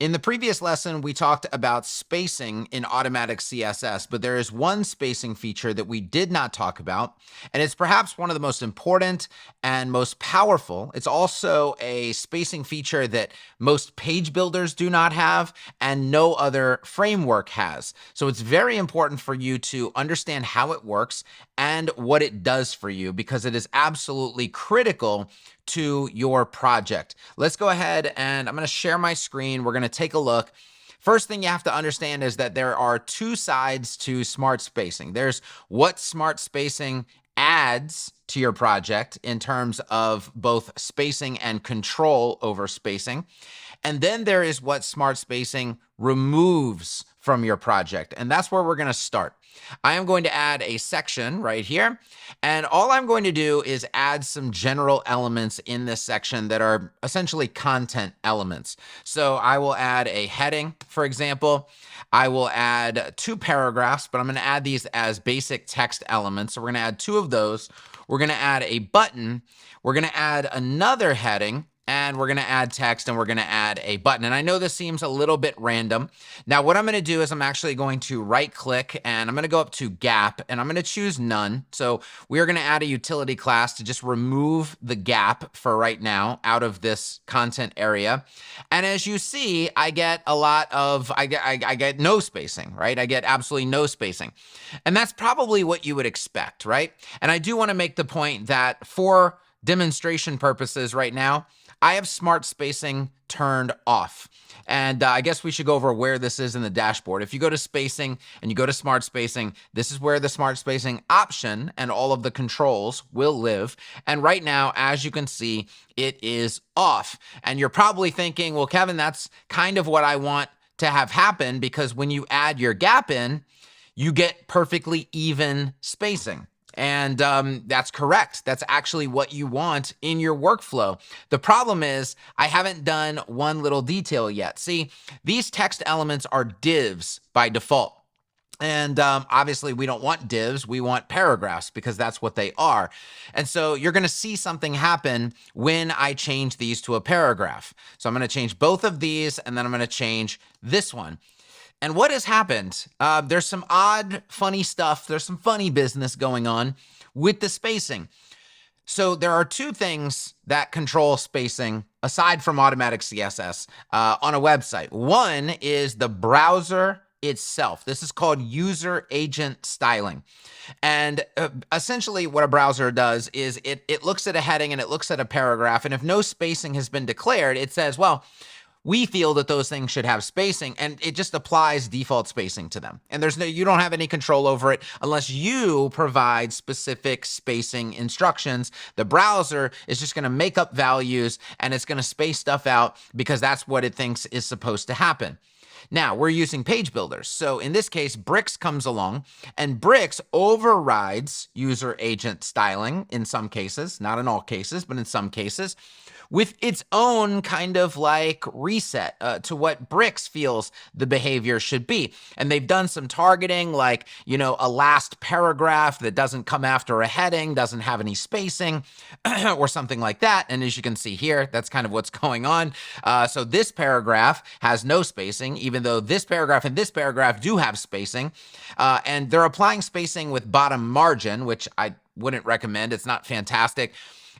In the previous lesson, we talked about spacing in Automatic CSS, but there is one spacing feature that we did not talk about, and it's perhaps one of the most important and most powerful. It's also a spacing feature that most page builders do not have and no other framework has. So it's very important for you to understand how it works and what it does for you, because it is absolutely critical to your project. Let's go ahead and I'm going to share my screen. We're going to take a look. First thing you have to understand is that there are two sides to smart spacing. There's what smart spacing adds to your project in terms of both spacing and control over spacing. And then there is what smart spacing removes from your project. And that's where we're going to start. I am going to add a section right here. And all I'm going to do is add some general elements in this section that are essentially content elements. So I will add a heading, for example. I will add 2 paragraphs, but I'm going to add these as basic text elements. So we're going to add 2 of those. We're going to add a button. We're going to add another heading. And we're going to add text and we're going to add a button. And I know this seems a little bit random. Now, what I'm going to do is I'm actually going to right click and I'm going to go up to gap and I'm going to choose none. So we are going to add a utility class to just remove the gap for right now out of this content area. And as you see, I get a lot of, I get no spacing, right? I get absolutely no spacing. And that's probably what you would expect, right? And I do want to make the point that for demonstration purposes right now, I have smart spacing turned off. And I guess we should go over where this is in the dashboard. If you go to spacing and you go to smart spacing, this is where the smart spacing option and all of the controls will live. And right now, as you can see, it is off. And you're probably thinking, well, Kevin, that's kind of what I want to have happen, because when you add your gap in, you get perfectly even spacing. And that's correct. That's actually what you want in your workflow. The problem is I haven't done one little detail yet. See, these text elements are divs by default. And obviously we don't want divs, we want paragraphs, because that's what they are. And so you're gonna see something happen when I change these to a paragraph. So I'm gonna change both of these and then I'm gonna change this one. And what has happened? There's some odd, funny stuff. There's some funny business going on with the spacing. So there are 2 things that control spacing aside from Automatic CSS on a website. One is the browser itself. This is called user agent styling. And essentially what a browser does is it looks at a heading and it looks at a paragraph. And if no spacing has been declared, it says, well, we feel that those things should have spacing, and it just applies default spacing to them. And you don't have any control over it unless you provide specific spacing instructions. The browser is just going to make up values and it's going to space stuff out because that's what it thinks is supposed to happen. Now, we're using page builders. So in this case, Bricks comes along and Bricks overrides user agent styling in some cases, not in all cases, but in some cases, with its own kind of like reset to what Bricks feels the behavior should be. And they've done some targeting, like, a last paragraph that doesn't come after a heading, doesn't have any spacing, or something like that. And as you can see here, that's kind of what's going on. So this paragraph has no spacing, even though this paragraph and this paragraph do have spacing. And they're applying spacing with bottom margin, which I wouldn't recommend. It's not fantastic.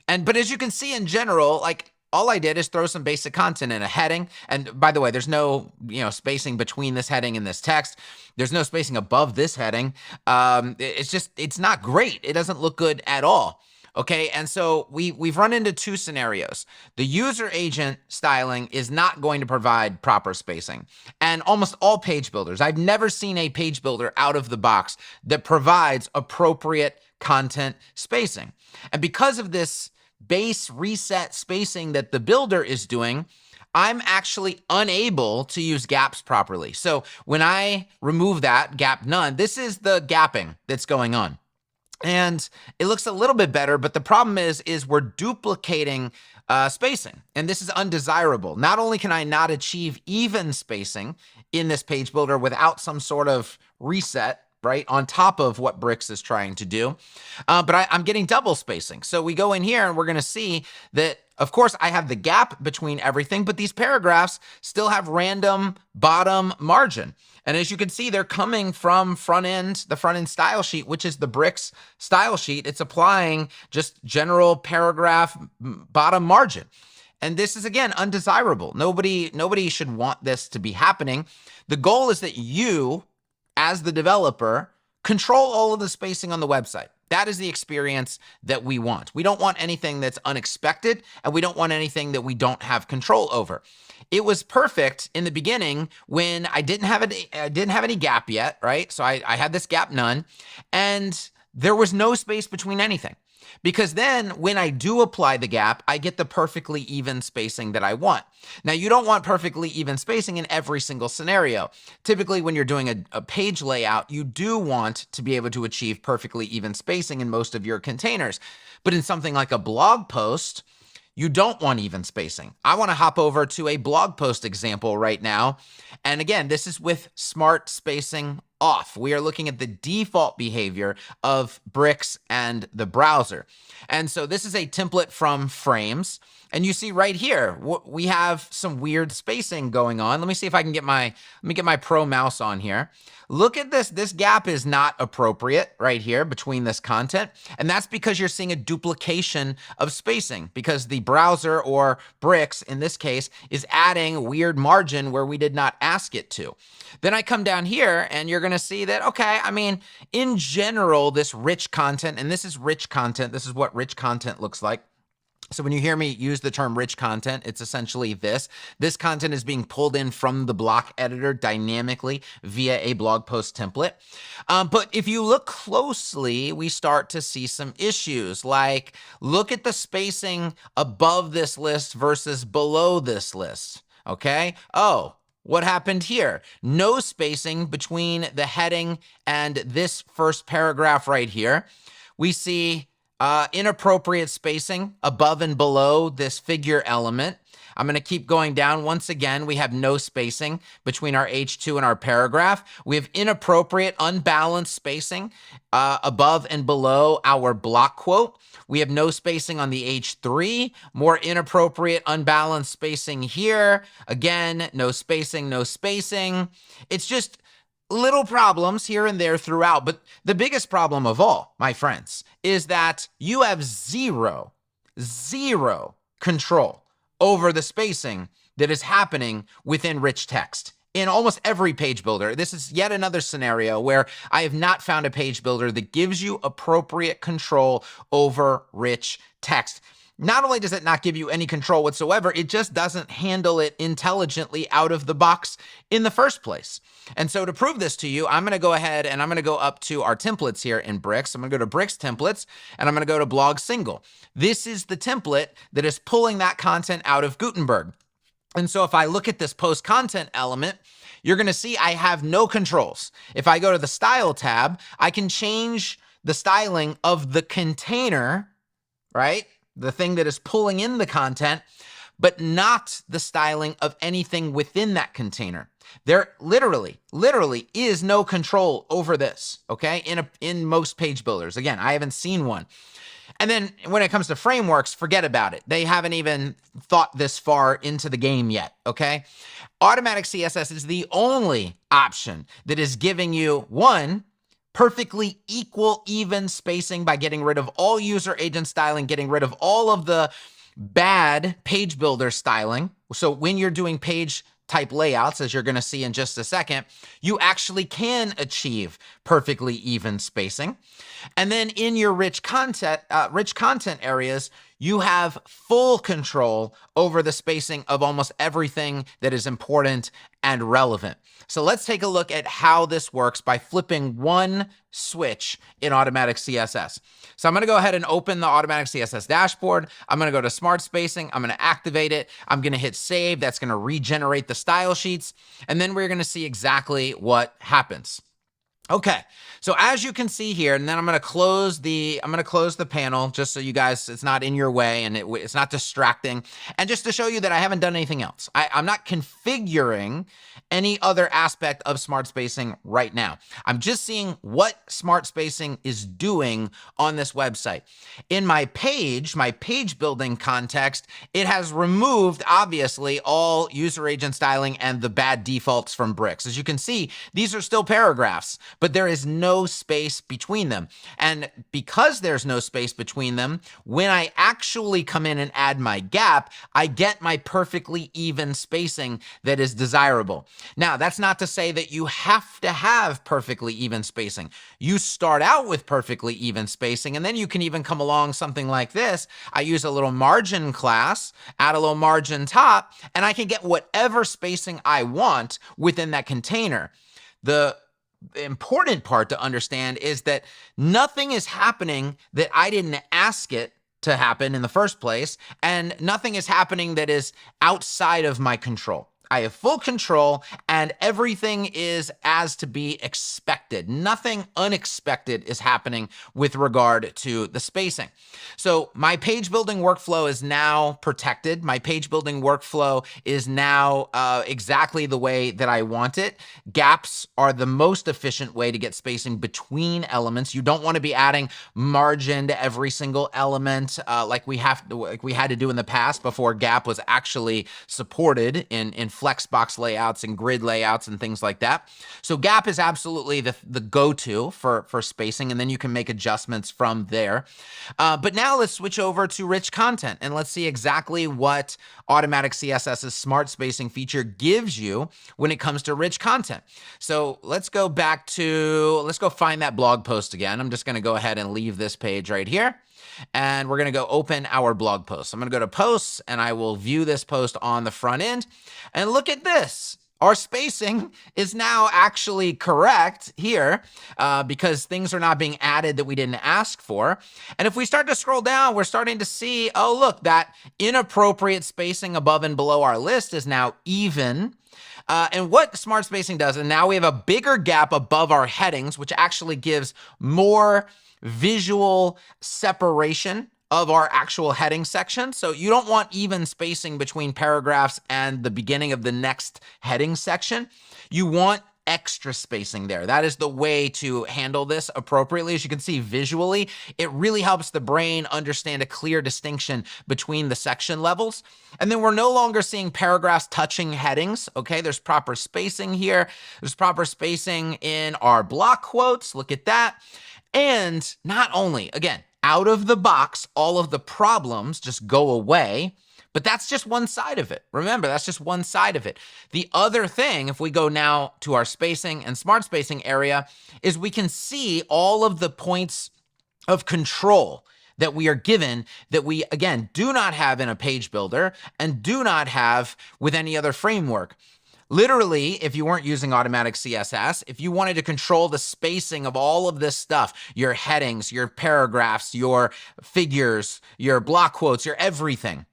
But as you can see in general, like, all I did is throw some basic content in a heading. And by the way, there's no, spacing between this heading and this text. There's no spacing above this heading. It's not great. It doesn't look good at all. Okay, and so we've run into 2 scenarios. The user agent styling is not going to provide proper spacing. And almost all page builders, I've never seen a page builder out of the box that provides appropriate content spacing. And because of this base reset spacing that the builder is doing, I'm actually unable to use gaps properly. So when I remove that gap none, this is the gapping that's going on. And it looks a little bit better, but the problem is we're duplicating spacing, and this is undesirable. Not only can I not achieve even spacing in this page builder without some sort of reset, right, on top of what Bricks is trying to do, but I'm getting double spacing. So we go in here and we're going to see that Of course, I have the gap between everything, but these paragraphs still have random bottom margin. And as you can see, they're coming from the front end style sheet, which is the Bricks style sheet. It's applying just general paragraph bottom margin. And this is, again, undesirable. Nobody should want this to be happening. The goal is that you, as the developer, control all of the spacing on the website. That is the experience that we want. We don't want anything that's unexpected, and we don't want anything that we don't have control over. It was perfect in the beginning when I didn't have any gap yet, right? So I had this gap none, and there was no space between anything. Because then when I do apply the gap, I get the perfectly even spacing that I want. Now, you don't want perfectly even spacing in every single scenario. Typically, when you're doing a page layout, you do want to be able to achieve perfectly even spacing in most of your containers. But in something like a blog post, you don't want even spacing. I want to hop over to a blog post example right now. And again, this is with smart spacing off. We are looking at the default behavior of Bricks and the browser. And so this is a template from Frames. And you see right here, we have some weird spacing going on. Let me see if I can get my pro mouse on here. Look at this. This gap is not appropriate right here between this content. And that's because you're seeing a duplication of spacing, because the browser, or Bricks in this case, is adding weird margin where we did not ask it to. Then I come down here and you're going to see that, okay, I mean, in general, this rich content, and this is rich content. This is what rich content looks like. So when you hear me use the term rich content, it's essentially this. This content is being pulled in from the block editor dynamically via a blog post template. But if you look closely, we start to see some issues. Like, look at the spacing above this list versus below this list. Okay? Oh, what happened here? No spacing between the heading and this first paragraph right here. We see inappropriate spacing above and below this figure element. I'm going to keep going down. Once again, we have no spacing between our H2 and our paragraph. We have inappropriate, unbalanced spacing above and below our block quote. We have no spacing on the H3, more inappropriate, unbalanced spacing here. Again, no spacing, no spacing. It's just little problems here and there throughout. But the biggest problem of all, my friends, is that you have zero control over the spacing that is happening within rich text. In almost every page builder, this is yet another scenario where I have not found a page builder that gives you appropriate control over rich text. Not only does it not give you any control whatsoever, it just doesn't handle it intelligently out of the box in the first place. And so to prove this to you, I'm going to go ahead and I'm going to go up to our templates here in Bricks. I'm going to go to Bricks templates and I'm going to go to blog single. This is the template that is pulling that content out of Gutenberg. And so if I look at this post content element, you're going to see I have no controls. If I go to the style tab, I can change the styling of the container, right? The thing that is pulling in the content, but not the styling of anything within that container. There literally is no control over this, okay? In most page builders. Again, I haven't seen one. And then when it comes to frameworks, forget about it. They haven't even thought this far into the game yet, okay? Automatic CSS is the only option that is giving you, one, perfectly equal, even spacing by getting rid of all user agent styling, getting rid of all of the bad page builder styling. So when you're doing page type layouts, as you're going to see in just a second, you actually can achieve perfectly even spacing. And then in your rich content areas, you have full control over the spacing of almost everything that is important and relevant. So let's take a look at how this works by flipping one switch in Automatic CSS. So I'm going to go ahead and open the Automatic CSS dashboard. I'm going to go to Smart Spacing. I'm going to activate it. I'm going to hit Save. That's going to regenerate the style sheets. And then we're going to see exactly what happens. Okay, so as you can see here, and then I'm going to close the panel just so you guys, it's not in your way and it's not distracting, and just to show you that I haven't done anything else. I'm not configuring any other aspect of smart spacing right now. I'm just seeing what smart spacing is doing on this website. In my page building context, it has removed obviously all user agent styling and the bad defaults from bricks. As you can see, these are still paragraphs, but there is no space between them. And because there's no space between them, when I actually come in and add my gap, I get my perfectly even spacing that is desirable. Now, that's not to say that you have to have perfectly even spacing. You start out with perfectly even spacing, and then you can even come along something like this. I use a little margin class, add a little margin top, and I can get whatever spacing I want within that container. The important part to understand is that nothing is happening that I didn't ask it to happen in the first place, and nothing is happening that is outside of my control. I have full control, and everything is as to be expected. Nothing unexpected is happening with regard to the spacing. So my page building workflow is now protected. My page building workflow is now exactly the way that I want it. Gaps are the most efficient way to get spacing between elements. You don't want to be adding margin to every single element like we had to do in the past before gap was actually supported in Flexbox layouts and grid layouts and things like that. So gap is absolutely the go-to for spacing, and then you can make adjustments from there. But now let's switch over to rich content, and let's see exactly what Automatic CSS's smart spacing feature gives you when it comes to rich content. So let's go find that blog post again. I'm just going to go ahead and leave this page right here. And we're going to go open our blog post. I'm going to go to posts, and I will view this post on the front end. And look at this. Our spacing is now actually correct here because things are not being added that we didn't ask for. And if we start to scroll down, we're starting to see, oh, look, that inappropriate spacing above and below our list is now even. And what smart spacing does, and now we have a bigger gap above our headings, which actually gives more visual separation of our actual heading section. So you don't want even spacing between paragraphs and the beginning of the next heading section. You want extra spacing there. That is the way to handle this appropriately. As you can see visually, it really helps the brain understand a clear distinction between the section levels. And then we're no longer seeing paragraphs touching headings. Okay, there's proper spacing here. There's proper spacing in our block quotes. Look at that. And not only, again, out of the box, all of the problems just go away, but that's just one side of it. Remember, that's just one side of it. The other thing, if we go now to our spacing and smart spacing area, is we can see all of the points of control that we are given that we, again, do not have in a page builder and do not have with any other framework. Literally, if you weren't using Automatic CSS, if you wanted to control the spacing of all of this stuff, your headings, your paragraphs, your figures, your block quotes, your everything,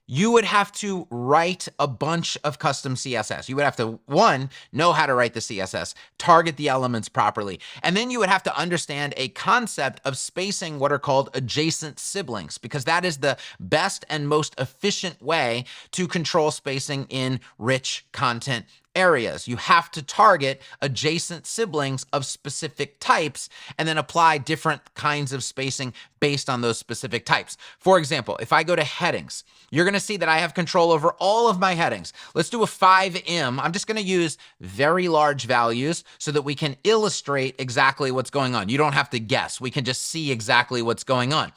you would have to write a bunch of custom CSS. You would have to, one, know how to write the CSS, target the elements properly, and then you would have to understand a concept of spacing what are called adjacent siblings, because that is the best and most efficient way to control spacing in rich content areas. You have to target adjacent siblings of specific types and then apply different kinds of spacing based on those specific types. For example, if I go to headings, you're going to see that I have control over all of my headings. Let's do a 5em. I'm just going to use very large values so that we can illustrate exactly what's going on. You don't have to guess. We can just see exactly what's going on.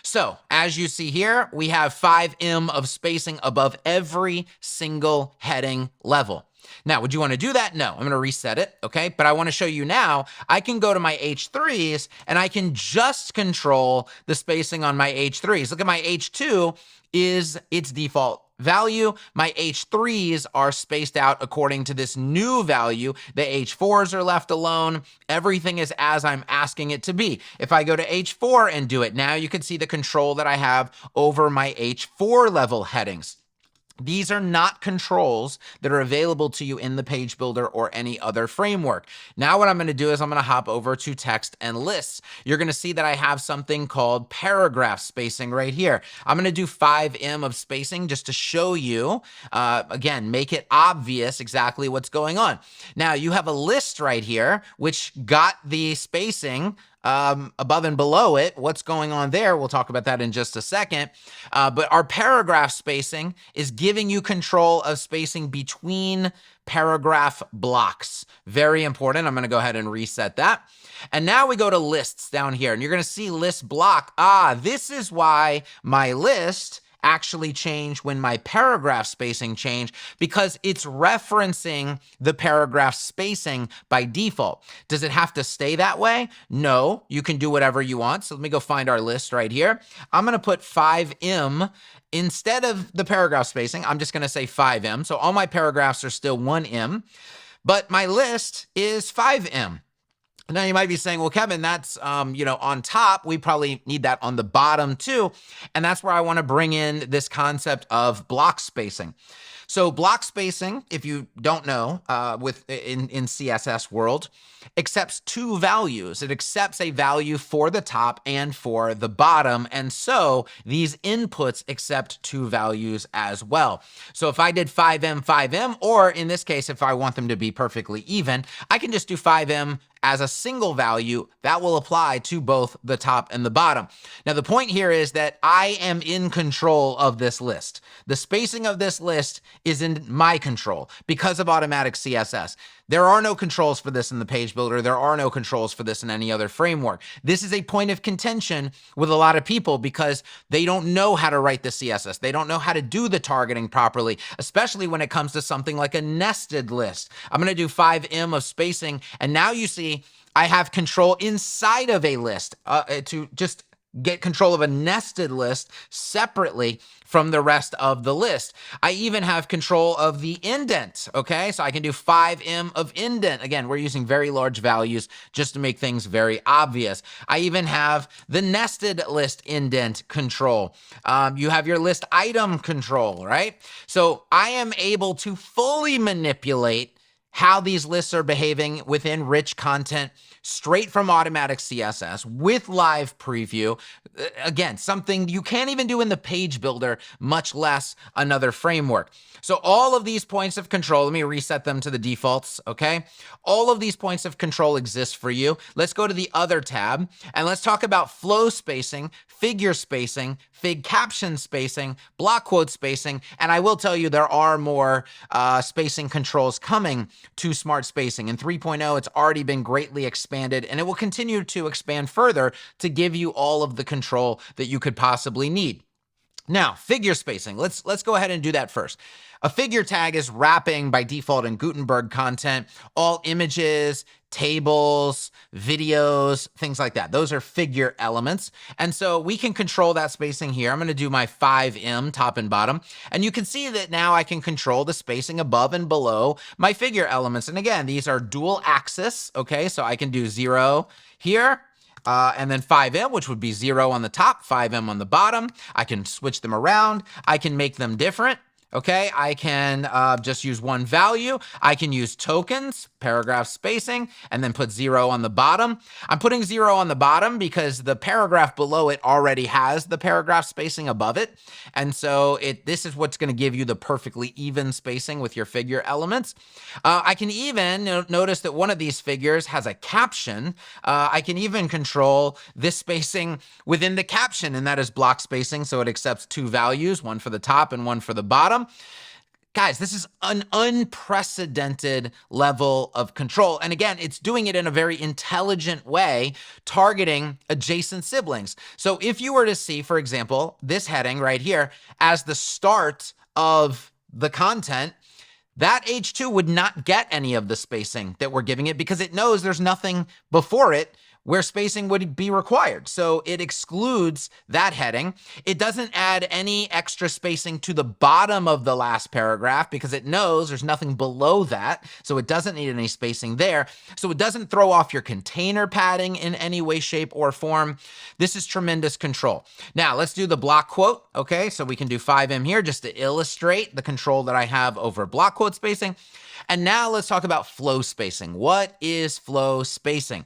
So as you see here, we have 5em of spacing above every single heading level. Now, would you want to do that? No, I'm going to reset it, okay? But I want to show you now, I can go to my H3s and I can just control the spacing on my H3s. Look at my H2 is its default value. My H3s are spaced out according to this new value. The H4s are left alone. Everything is as I'm asking it to be. If I go to H4 and do it, now you can see the control that I have over my H4 level headings. These are not controls that are available to you in the page builder or any other framework. Now what I'm going to do is I'm going to hop over to text and lists. You're going to see that I have something called paragraph spacing right here. I'm going to do 5em of spacing just to show you, again, make it obvious exactly what's going on. Now you have a list right here, which got the spacing above and below it. What's going on there? We'll talk about that in just a second. But our paragraph spacing is giving you control of spacing between paragraph blocks. Very important. I'm going to go ahead and reset that. And now we go to lists down here, and you're going to see list block. This is why my list actually change when my paragraph spacing change, because it's referencing the paragraph spacing by default. Does it have to stay that way? No, you can do whatever you want. So let me go find our list right here. I'm going to put 5em instead of the paragraph spacing. I'm just going to say 5em. So all my paragraphs are still 1em, but my list is 5em. Now you might be saying, well, Kevin, that's, on top. We probably need that on the bottom too. And that's where I want to bring in this concept of block spacing. So block spacing, if you don't know, in CSS world, accepts two values. It accepts a value for the top and for the bottom. And so these inputs accept two values as well. So if I did 5em, or in this case, if I want them to be perfectly even, I can just do 5em as a single value that will apply to both the top and the bottom. Now, the point here is that I am in control of this list. The spacing of this list is in my control because of Automatic CSS. There are no controls for this in the page builder. There are no controls for this in any other framework. This is a point of contention with a lot of people because they don't know how to write the CSS. They don't know how to do the targeting properly, especially when it comes to something like a nested list. I'm going to do 5em of spacing, and now you see I have control inside of a list to just get control of a nested list separately from the rest of the list. I even have control of the indent, okay? So I can do 5em of indent. Again, we're using very large values just to make things very obvious. I even have the nested list indent control. You have your list item control, right? So I am able to fully manipulate how these lists are behaving within rich content straight from Automatic CSS with live preview. Again, something you can't even do in the page builder, much less another framework. So all of these points of control, let me reset them to the defaults, okay? All of these points of control exist for you. Let's go to the other tab and let's talk about flow spacing, figure spacing, fig caption spacing, block quote spacing, and I will tell you there are more spacing controls coming to Smart Spacing. In 3.0, it's already been greatly expanded, and it will continue to expand further to give you all of the control that you could possibly need. Now, figure spacing. Let's go ahead and do that first. A figure tag is wrapping by default in Gutenberg content all images, tables, videos, things like that. Those are figure elements. And so we can control that spacing here. I'm going to do my 5em top and bottom. And you can see that now I can control the spacing above and below my figure elements. And again, these are dual axis. Okay, so I can do 0 here. And then 5em, which would be 0 on the top, 5em on the bottom. I can switch them around. I can make them different. Okay, I can just use one value. I can use tokens, paragraph spacing, and then put 0 on the bottom. I'm putting 0 on the bottom because the paragraph below it already has the paragraph spacing above it. And so this is what's going to give you the perfectly even spacing with your figure elements. I can even notice that one of these figures has a caption. I can even control this spacing within the caption, and that is block spacing. So it accepts two values, one for the top and one for the bottom. Guys, this is an unprecedented level of control. And again, it's doing it in a very intelligent way, targeting adjacent siblings. So if you were to see, for example, this heading right here as the start of the content, that H2 would not get any of the spacing that we're giving it because it knows there's nothing before it where spacing would be required. So it excludes that heading. It doesn't add any extra spacing to the bottom of the last paragraph because it knows there's nothing below that. So it doesn't need any spacing there. So it doesn't throw off your container padding in any way, shape, or form. This is tremendous control. Now let's do the block quote. Okay, so we can do 5M here just to illustrate the control that I have over block quote spacing. And now let's talk about flow spacing. What is flow spacing?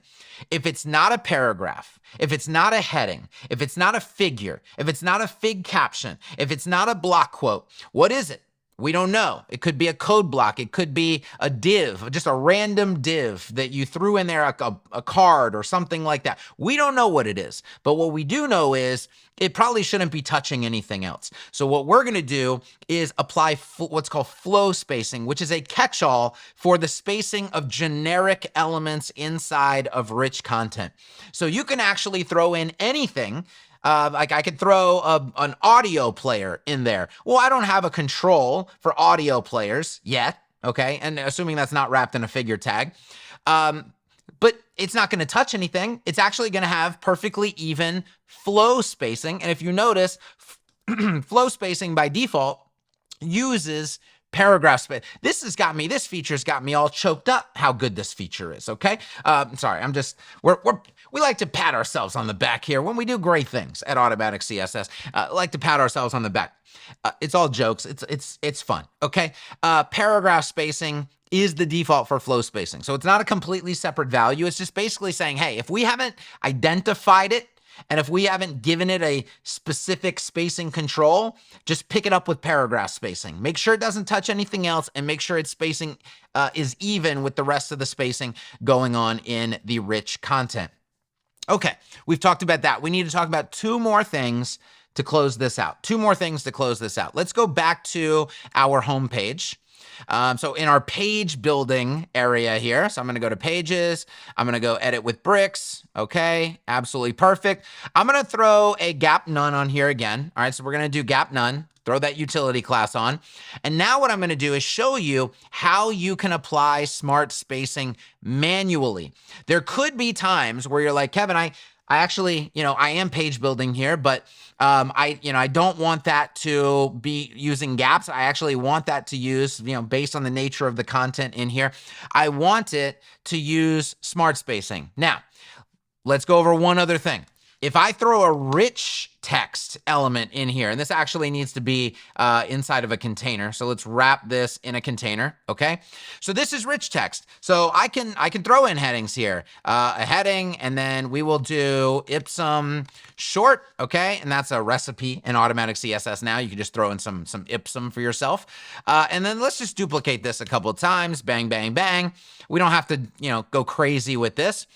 If it's not a paragraph, if it's not a heading, if it's not a figure, if it's not a fig caption, if it's not a block quote, what is it? We don't know. It could be a code block. It could be a div, just a random div that you threw in there, a card or something like that. We don't know what it is. But what we do know is it probably shouldn't be touching anything else. So what we're going to do is apply what's called flow spacing, which is a catch-all for the spacing of generic elements inside of rich content. So you can actually throw in anything. Like I could throw an audio player in there. Well, I don't have a control for audio players yet, okay? And assuming that's not wrapped in a figure tag. But it's not going to touch anything. It's actually going to have perfectly even flow spacing. And if you notice, flow spacing by default uses paragraph space. This feature's got me all choked up how good this feature is, okay? Sorry, we like to pat ourselves on the back here when we do great things at Automatic CSS. Like to pat ourselves on the back. It's all jokes. It's fun, okay? Paragraph spacing is the default for flow spacing. So it's not a completely separate value. It's just basically saying, hey, if we haven't identified it, and if we haven't given it a specific spacing control, just pick it up with paragraph spacing. Make sure it doesn't touch anything else and make sure its spacing is even with the rest of the spacing going on in the rich content. Okay, we've talked about that. We need to talk about two more things to close this out. Let's go back to our home page. So in our page building area here, so I'm going to go to pages. I'm going to go edit with bricks. Okay, absolutely perfect. I'm going to throw a gap none on here again. All right, so we're going to do gap none. Throw that utility class on. And now what I'm going to do is show you how you can apply smart spacing manually. There could be times where you're like, Kevin, I actually, I am page building here, but I don't want that to be using gaps. I actually want that to use, based on the nature of the content in here, I want it to use smart spacing. Now, let's go over one other thing. If I throw a rich text element in here, and this actually needs to be inside of a container. So let's wrap this in a container, okay? So this is rich text. So I can throw in headings here, a heading, and then we will do ipsum short, okay? And that's a recipe in Automatic CSS now. You can just throw in some ipsum for yourself. And then let's just duplicate this a couple of times, bang, bang, bang. We don't have to, go crazy with this.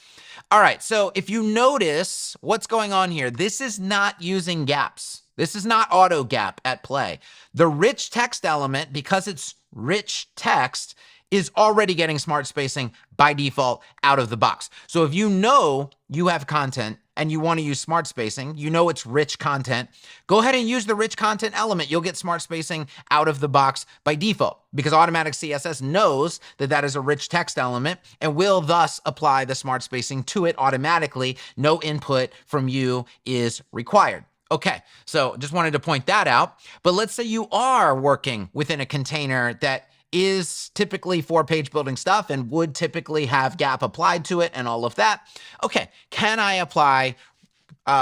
All right, so if you notice what's going on here, this is not using gaps. This is not auto gap at play. The rich text element, because it's rich text, is already getting smart spacing by default out of the box. So if you know you have content and you want to use smart spacing, it's rich content, go ahead and use the rich content element. You'll get smart spacing out of the box by default because Automatic CSS knows that that is a rich text element and will thus apply the smart spacing to it automatically. No input from you is required. Okay, so just wanted to point that out. But let's say you are working within a container that is typically for page building stuff and would typically have gap applied to it and all of that. Okay, can I apply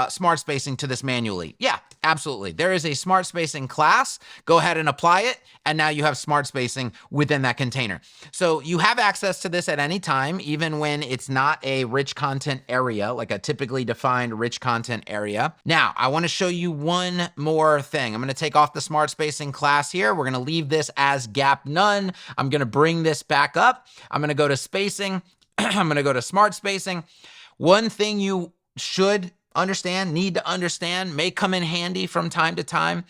smart spacing to this manually? Yeah, absolutely. There is a smart spacing class. Go ahead and apply it. And now you have smart spacing within that container. So you have access to this at any time, even when it's not a rich content area, like a typically defined rich content area. Now, I want to show you one more thing. I'm going to take off the smart spacing class here. We're going to leave this as gap none. I'm going to bring this back up. I'm going to go to spacing. I'm going to go to smart spacing. One thing you should need to understand, may come in handy from time to time,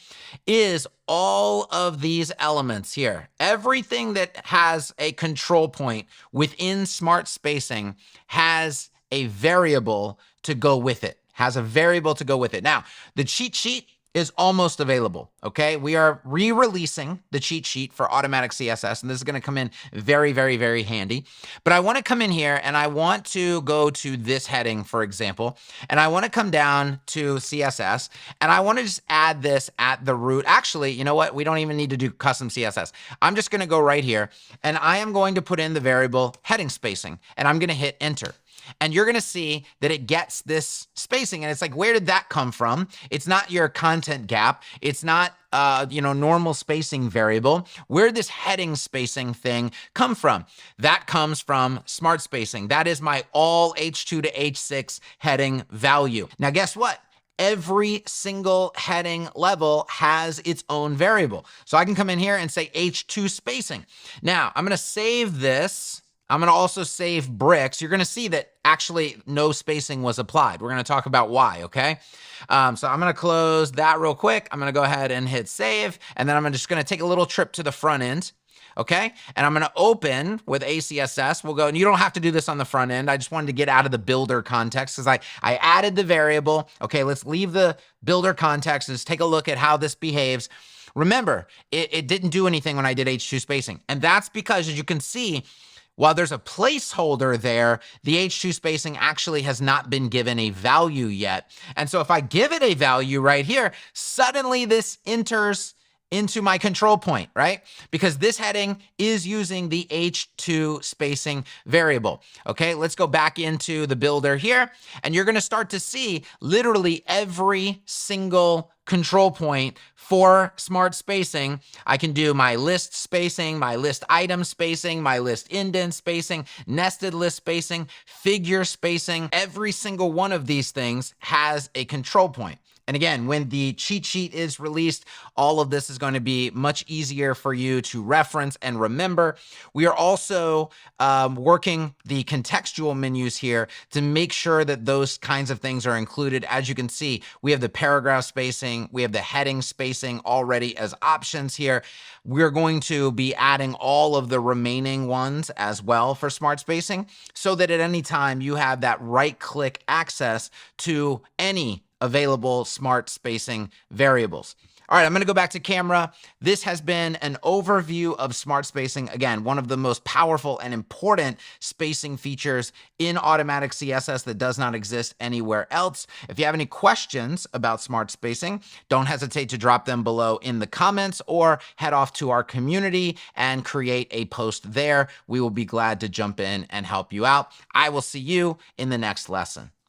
is all of these elements here. Everything that has a control point within smart spacing has a variable to go with it. Now, the cheat sheet is almost available, okay? We are re-releasing the cheat sheet for Automatic CSS, and this is gonna come in very, very, very handy. But I wanna come in here and I want to go to this heading, for example, and I wanna come down to CSS, and I wanna just add this at the root. Actually, you know what? We don't even need to do custom CSS. I'm just gonna go right here, and I am going to put in the variable heading spacing, and I'm gonna hit enter. And you're gonna see that it gets this spacing, and it's like, where did that come from? It's not your content gap. It's not normal spacing variable. Where did this heading spacing thing come from? That comes from smart spacing. That is my all H2 to H6 heading value. Now, guess what? Every single heading level has its own variable. So I can come in here and say H2 spacing. Now, I'm gonna save this. I'm gonna also save bricks. You're gonna see that actually no spacing was applied. We're gonna talk about why, okay? So I'm gonna close that real quick. I'm gonna go ahead and hit save, and then I'm just gonna take a little trip to the front end, okay? And I'm gonna open with ACSS. We'll go, and you don't have to do this on the front end. I just wanted to get out of the builder context because I added the variable. Okay, let's leave the builder context and just take a look at how this behaves. Remember, it didn't do anything when I did H2 spacing. And that's because, as you can see, while there's a placeholder there, the H2 spacing actually has not been given a value yet. And so if I give it a value right here, suddenly this enters into my control point, right? Because this heading is using the H2 spacing variable. Okay, let's go back into the builder here, and you're gonna start to see literally every single control point for smart spacing. I can do my list spacing, my list item spacing, my list indent spacing, nested list spacing, figure spacing. Every single one of these things has a control point. And again, when the cheat sheet is released, all of this is going to be much easier for you to reference and remember. We are also working the contextual menus here to make sure that those kinds of things are included. As you can see, we have the paragraph spacing, we have the heading spacing already as options here. We're going to be adding all of the remaining ones as well for smart spacing, so that at any time you have that right-click access to any available smart spacing variables. All right, I'm gonna go back to camera. This has been an overview of smart spacing. Again, one of the most powerful and important spacing features in Automatic CSS that does not exist anywhere else. If you have any questions about smart spacing, don't hesitate to drop them below in the comments or head off to our community and create a post there. We will be glad to jump in and help you out. I will see you in the next lesson.